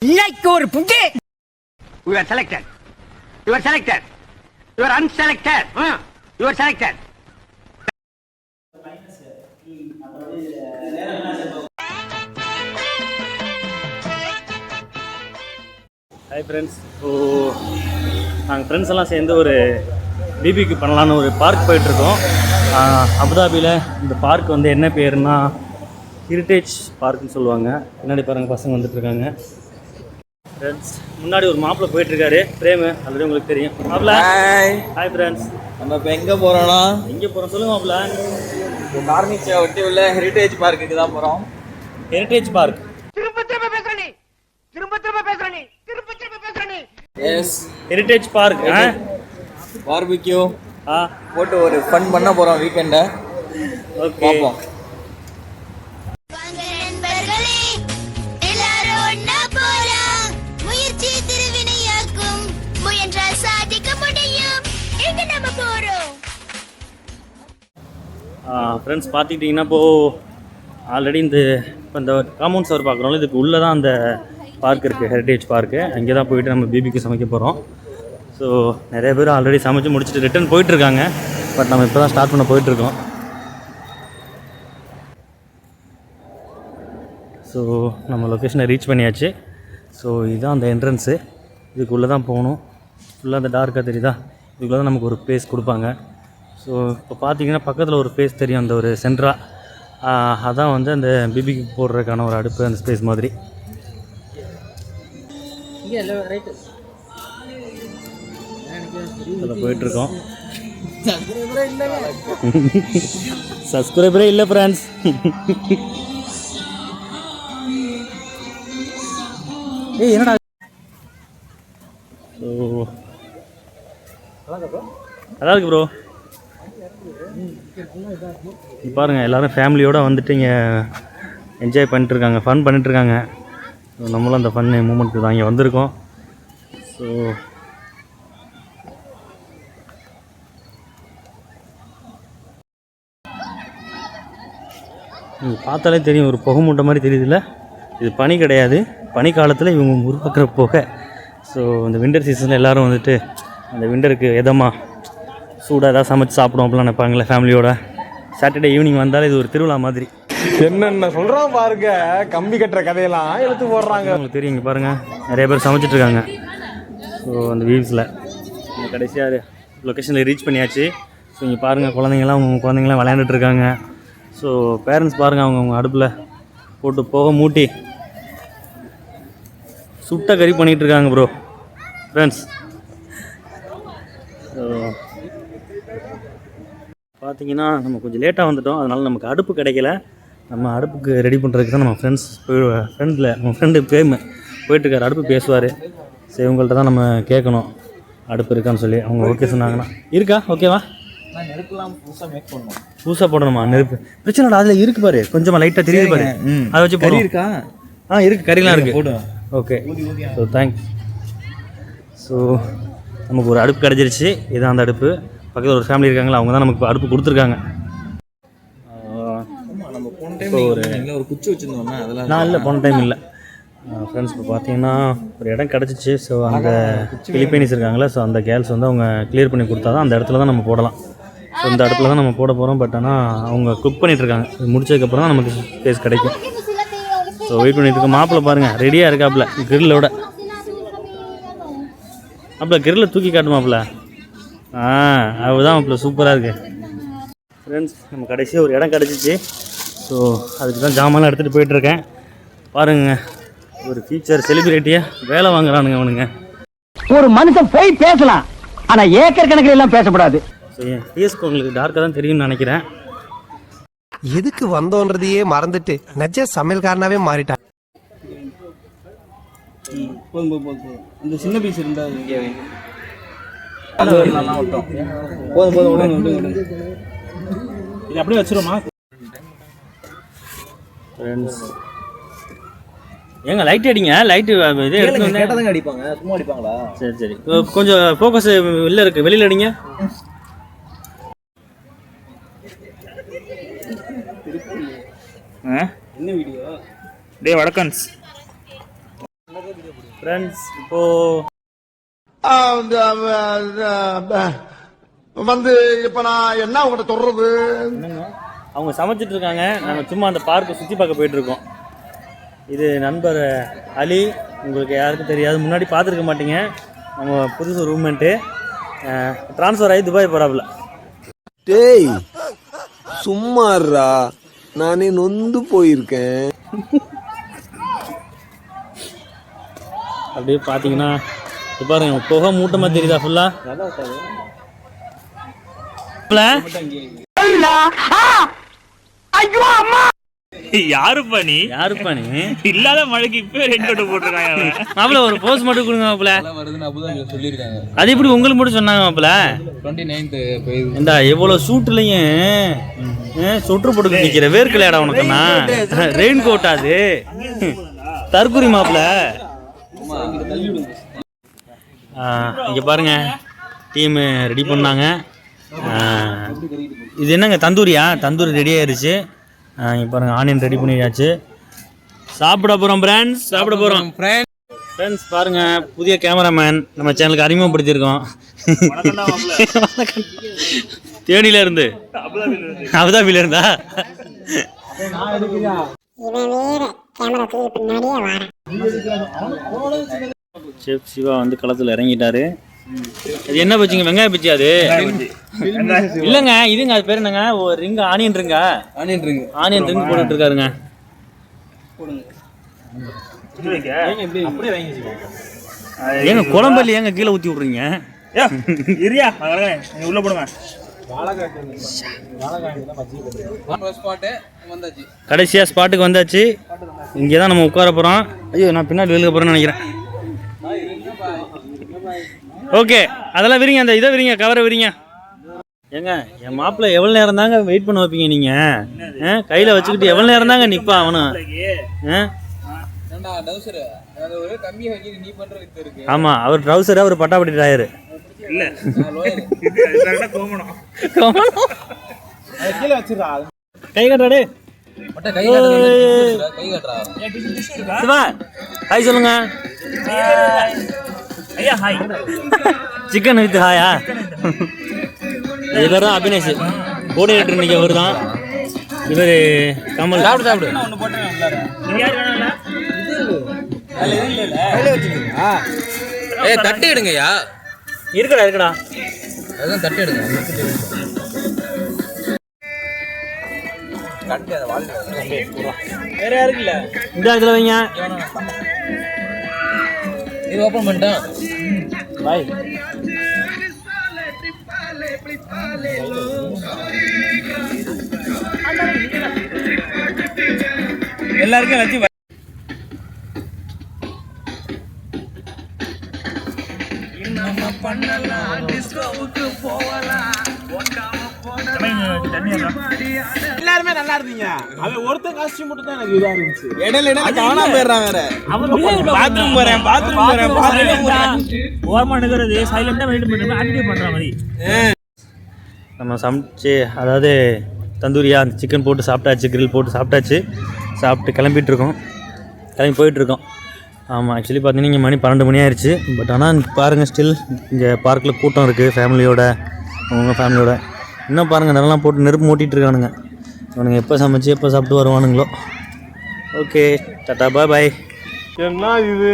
இன்னைக்கு ஒரு புட்டி. You are selected. You are selected. You are unselected. You are selected. Hi friends. So நாங்கள் friends எல்லாம் சேர்ந்து ஒரு பிபிக்கு பண்ணலான்னு ஒரு பார்க் போயிட்டுருக்கோம். அபுதாபியில் இந்த பார்க் வந்து என்ன பேருன்னா ஹெரிட்டேஜ் பார்க்குன்னு சொல்லுவாங்க. பின்னாடி பாருங்கள் பசங்க வந்துட்டுருக்காங்க. ஃப்ரெண்ட்ஸ் முன்னாடி ஒரு மாப்பிள்ளை போயிட்டுருக்காரு, பிரேமு. ஆல்ரெடி உங்களுக்கு தெரியும் மாப்பிள்ள. Hi friends. நம்ம இப்போ எங்கே போகிறோன்னா சொல்லுங்கள் மாப்பிள்ள. கார்னிச்சை ஒட்டி உள்ள ஹெரிட்டேஜ் பார்க்குக்கு தான் போகிறோம். Heritage park. Yes, heritage park. Barbecue போட்டு ஒரு ஃபன் பண்ண போகிறோம் வீக்கெண்டை. ஓகே. ஃப்ரெண்ட்ஸ் பார்த்துக்கிட்டிங்கன்னா இப்போது ஆல்ரெடி இந்த காம்பவுண்ட் சவர் பார்க்குறோம்ல, இதுக்கு உள்ளே தான் அந்த பார்க் இருக்குது, ஹெரிட்டேஜ் பார்க்கு. அங்கே தான் போயிட்டு நம்ம பிபிக்கு சமைக்க போகிறோம். ஸோ நிறைய பேர் ஆல்ரெடி சமைச்சு முடிச்சுட்டு ரிட்டர்ன் போயிட்டுருக்காங்க. பட் நம்ம இப்போ தான் ஸ்டார்ட் பண்ண போயிட்டுருக்கோம். ஸோ நம்ம லொக்கேஷனை ரீச் பண்ணியாச்சு. ஸோ இதுதான் அந்த என்ட்ரன்ஸு. இதுக்குள்ளே தான் போகணும். ஃபுல்லாக அந்த டார்க்காக தெரியுதா, இதுக்குள்ளே தான் நமக்கு ஒரு ப்ளேஸ் கொடுப்பாங்க. ஸோ இப்போ பார்த்தீங்கன்னா பக்கத்தில் ஒரு ஸ்பேஸ் தெரியும், அந்த ஒரு சென்ட்ரா. அதான் வந்து அந்த பிபிக்கு போடுறதுக்கான ஒரு அடுப்பு, அந்த ஸ்பேஸ் மாதிரி. அதில் போயிட்டுருக்கோம். சப்ஸ்கிரைபரே இல்லை ஃப்ரெண்ட்ஸ். ஏய் என்னடா. ஸோ நல்லா இருக்கு ப்ரோ. பாருங்கள் எல்லோரும் ஃபேமிலியோடு வந்துட்டு இங்கே என்ஜாய் பண்ணிட்டுருக்காங்க, ஃபன் பண்ணிட்டுருக்காங்க. ஸோ நம்மளும் அந்த ஃபன் மூமெண்ட்டு தான் இங்கே வந்திருக்கோம். ஸோ நீங்கள் பார்த்தாலே தெரியும், ஒரு புகை மூட்டை மாதிரி தெரியுதுல்ல. இது பனி கிடையாது, பனி காலத்தில் இவங்க உருவாக்குற புகை. ஸோ இந்த வின்டர் சீசனில் எல்லோரும் வந்துட்டு அந்த விண்டருக்கு எதமாக சூடாக ஏதாவது சமைச்சு சாப்பிடும் அப்படிலாம் நினைப்பாங்களே ஃபேமிலியோட. சாட்டர்டே ஈவினிங் வந்தாலும் இது ஒரு திருவிழா மாதிரி. என்னென்ன சொல்கிறோம் பாருங்க, கம்பி கட்டுற கதையெல்லாம் எடுத்து போடுறாங்க. உங்களுக்கு தெரியும், இங்கே பாருங்கள் நிறைய பேர் சமைச்சிட்ருக்காங்க. ஸோ அந்த வியூஸில் கடைசியாக லொக்கேஷனில் ரீச் பண்ணியாச்சு. ஸோ இங்கே பாருங்கள் குழந்தைங்களாம் விளையாண்டுட்ருக்காங்க. ஸோ பேரண்ட்ஸ் பாருங்கள், அவங்க அடுப்பில் போட்டு போக மூட்டி சுட்ட கறி பண்ணிகிட்ருக்காங்க ப்ரோ ஃப்ரெண்ட்ஸ். ஸோ பார்த்தீங்கன்னா நம்ம கொஞ்சம் லேட்டாக வந்துட்டோம், அதனால் நமக்கு அடுப்பு கிடைக்கல. நம்ம அடுப்புக்கு ரெடி பண்ணுறதுக்கு தான் நம்ம நம்ம ஃப்ரெண்டு பேமு போயிட்டுருக்காரு. அடுப்பு பேசுவார். சரி இவங்கள்ட்ட தான் நம்ம கேட்கணும் அடுப்பு இருக்கான்னு சொல்லி. அவங்க ஓகே சொன்னாங்கன்னா இருக்கா, ஓகேவா? நெருப்புலாம் புதுசாக போடணுமா நெருப்பு? பிரச்சனை அதில் இருக்குது பாரு, கொஞ்சமாக லைட்டாக தெரியுது பாரு, அதை வச்சு கறி இருக்கா? இருக்குது, கறிலாம் இருக்குது. போடுவேன். ஓகே. So thanks. ஸோ நமக்கு ஒரு அடுப்பு கிடச்சிருச்சு. இதுதான் அந்த அடுப்பு. பக்கத்தில் ஒரு ஃபேமிலி இருக்காங்களா, அவங்க தான் நமக்கு அடுப்பு கொடுத்துருக்காங்க. ஒரு குச்சி வச்சுருந்தோம்னா அதெல்லாம் நான் இல்லை, போன டைம் இல்லை ஃப்ரெண்ட்ஸ். இப்போ பார்த்தீங்கன்னா ஒரு இடம் கிடச்சிச்சு. ஸோ அந்த பிலிப்பைனிஸ் இருக்காங்களா, ஸோ அந்த கேர்ள்ஸ் வந்து அவங்க கிளியர் பண்ணி கொடுத்தா தான் அந்த இடத்துல தான் நம்ம போடலாம். ஸோ இந்த அடுப்பில் தான் நம்ம போட போகிறோம். பட் ஆனால் அவங்க குக் பண்ணிகிட்ருக்காங்க. முடிச்சதுக்கப்புறம் தான் நமக்கு ஸ்பேஸ் கிடைக்கும். ஸோ வெயிட் பண்ணிட்டு இருக்க. மாப்பிள்ளை பாருங்கள் ரெடியாக இருக்காப்புல கிரில்லோட. மாப்பிள்ள கிரில்லை தூக்கி காட்டு மாப்பிள்ள. அதுதான் மாப்பிள்ள சூப்பராக இருக்குது ஃப்ரெண்ட்ஸ். நம்ம கடைசியாக ஒரு இடம் கிடச்சிச்சு. ஸோ அதுக்கு தான் ஜாமான்லாம் எடுத்துகிட்டு போயிட்டுருக்கேன். பாருங்க, ஒரு ஃபீச்சர் செலிபிரிட்டியாக வேலை வாங்குறானுங்க அவனுங்க. ஒரு மனுஷன் போய் பேசலாம், ஆனால் ஏக்கர் கணக்கில் எல்லாம் பேசக்கூடாது. ஸோ என் ஃபேஸ்க்கு உங்களுக்கு டார்க்காக தான் தெரியும்னு நினைக்கிறேன். எதுக்கு வந்தோன்றதையே மறந்துட்டு நஜ சமையல்காரனாவே மாறிட்டான். போதும். இந்த சின்ன பீஸ் இருந்தா இங்கே போதும். இது அப்படியே வச்சிருமா ஃப்ரெண்ட்ஸ்? ஏங்க லைட் அடிங்க, லைட்டு இது கேட்டாதாங்க அடிப்பாங்க, சும்மா அடிப்பாங்களா? சரி கொஞ்சம் ஃபோக்கஸ் வெளில இருக்குது, வெளியில் அடிங்க. என்ன வீடியோ டே வடக்கன்ஸ் ஃப்ரெண்ட்ஸ் இப்போ வந்து இப்ப நான் என்ன உங்கள்கிட்ட சொல்றது? என்னங்க அவங்க சமைச்சிட்டு இருக்காங்க, நாங்கள் சும்மா அந்த பார்க்கை சுற்றி பார்க்க போயிட்டு இருக்கோம். இது நண்பர் அலி, உங்களுக்கு யாருக்கும் தெரியாது, முன்னாடி பார்த்துருக்க மாட்டீங்க. நம்ம புதுசு ரூம்மேட்டு ட்ரான்ஸ்ஃபர் ஆகி துபாய் போகிறாப்புல. டேய் சும்மாறா, நானே நொந்து போயிருக்கேன். அப்படியே பார்த்தீங்கன்னா இப்போ பாருங்க புகை மூட்டமாக தெரியுதா ஃபுல்லாக. யாருப்பா நீ இல்லாத மழைக்கு இப்ப ரெண்டு கோட்டு போட்டுருக்காங்க. மாப்பிள ஒரு போஸ்ட் மட்டும் கொடுங்க மாப்பிள. வருதுன்னு அபுதாபில சொல்லியிருக்காங்க. அது எப்படி உங்களுக்கு மட்டும் சொன்னாங்க மாப்பிள? 29th இந்த எவ்வளவு சூட்லயும் சொட்டு போட்டு நிக்கிற வேர்க்கலையாடா உனக்குன்னா ரெயின் கோட் அது தற்குறி மாப்பிள. இங்க பாருங்க டீம் ரெடி பண்ணாங்க. இது என்னங்க தந்தூரியா? தந்தூரி ரெடி ஆயிருச்சு. இங்க பாருங்க ஆனியன் ரெடி பண்ணியாச்சு. சாப்பிட போறோம் ஃப்ரெண்ட்ஸ், சாப்பிட போறோம் ஃப்ரெண்ட்ஸ். பாருங்க புதிய கேமராமேன் நம்ம சேனலுக்கு அறிமுகப்படுத்தியிருக்கோம். தேனியில இருந்து அபுதாபில இருந்தா செஃப் சிவா வந்து களத்தில் இறங்கிட்டாரு. அது என்ன பச்சிங்க? வெங்காய பச்சி. அது இல்லைங்க, இதுங்க அது பேர் என்னங்க? ஒரு ரிங் ஆனியன் ரிங்கா? ஆனியன் ரிங் போட்டுட்டு இருக்காருங்க. ஏங்க குழம்பு ஏங்க கீழே ஊற்றி விட்றீங்க? உள்ள போடுங்க. கடைசியாக ஸ்பாட்டுக்கு வந்தாச்சு. இங்கே தான் நம்ம உட்கார போகிறோம். ஐயோ நான் பின்னாடி வெளியே போகிறேன்னு நினைக்கிறேன். ஓகே அதெல்லாம் விரிங்க, அந்த இதை விரிங்க, கவரை விரிங்க. ஏங்க என் மாப்பிள்ளை எவ்வளோ நேரம் தாங்க வெயிட் பண்ண வைப்பீங்க நீங்கள்? கையில் வச்சுக்கிட்டு எவ்வளோ நேரம் தாங்க நிற்பான் அவனு? ஆமாம், அவர் ட்ரௌசர், அவர் பட்டாப்பட்டி டயரு. கை கட்டாடே ஹாய் சொல்லுங்க. சிக்கன் வித் ஹாயா? இவர் தான் அபினேஷ், கோஆர்டினேட்டர். இன்னைக்கு அவர் தான். இவர் கமல். சாப்பிடு தட்டு எடுங்கய்யா. இருக்கடா அதான் தட்டு எடுங்க. வேற யாருக்குல்ல இந்த இதில் வைங்க. இது ஓப்பன் பண்ணிட்டேன். பாய். எல்லாருக்கும் எல்லாத்தையும் எல்லாருமே நல்லா இருந்தீங்க. அவன் ஒருத்தன் காஸ்டியூம் மட்டும் தான் எனக்கு இதா இருந்துச்சு. இடையில காணாம போயிடுறான் வேற. பாத்ரூம் போறேன் ஓரமா நிக்கிறது சைலண்டா வெயிட் பண்றேன் ஆக்டிவ் பண்ற மாதிரி. நம்ம சமைச்சு, அதாவது தந்தூரியா சிக்கன் போட்டு சாப்பிட்டாச்சு, கிரில் போட்டு சாப்பிட்டாச்சு. சாப்பிட்டு கிளம்பி போயிட்டுருக்கோம். ஆமாம், ஆக்சுவலி பார்த்தீங்கன்னா இங்கே மணி 12 மணி ஆயிடுச்சு. பட் ஆனால் பாருங்கள் ஸ்டில் இங்கே பார்க்கில் கூட்டம் இருக்குது. ஃபேமிலியோட, அவங்க ஃபேமிலியோட இன்னும் பாருங்கள் நல்லா போட்டு நெருப்பு மூட்டிகிட்டு இருக்கானுங்க. அவனுங்க எப்போ சமைச்சு எப்போ சாப்பிட்டு வருவானுங்களோ. ஓகே டாட்டா பாய். என்ன இது?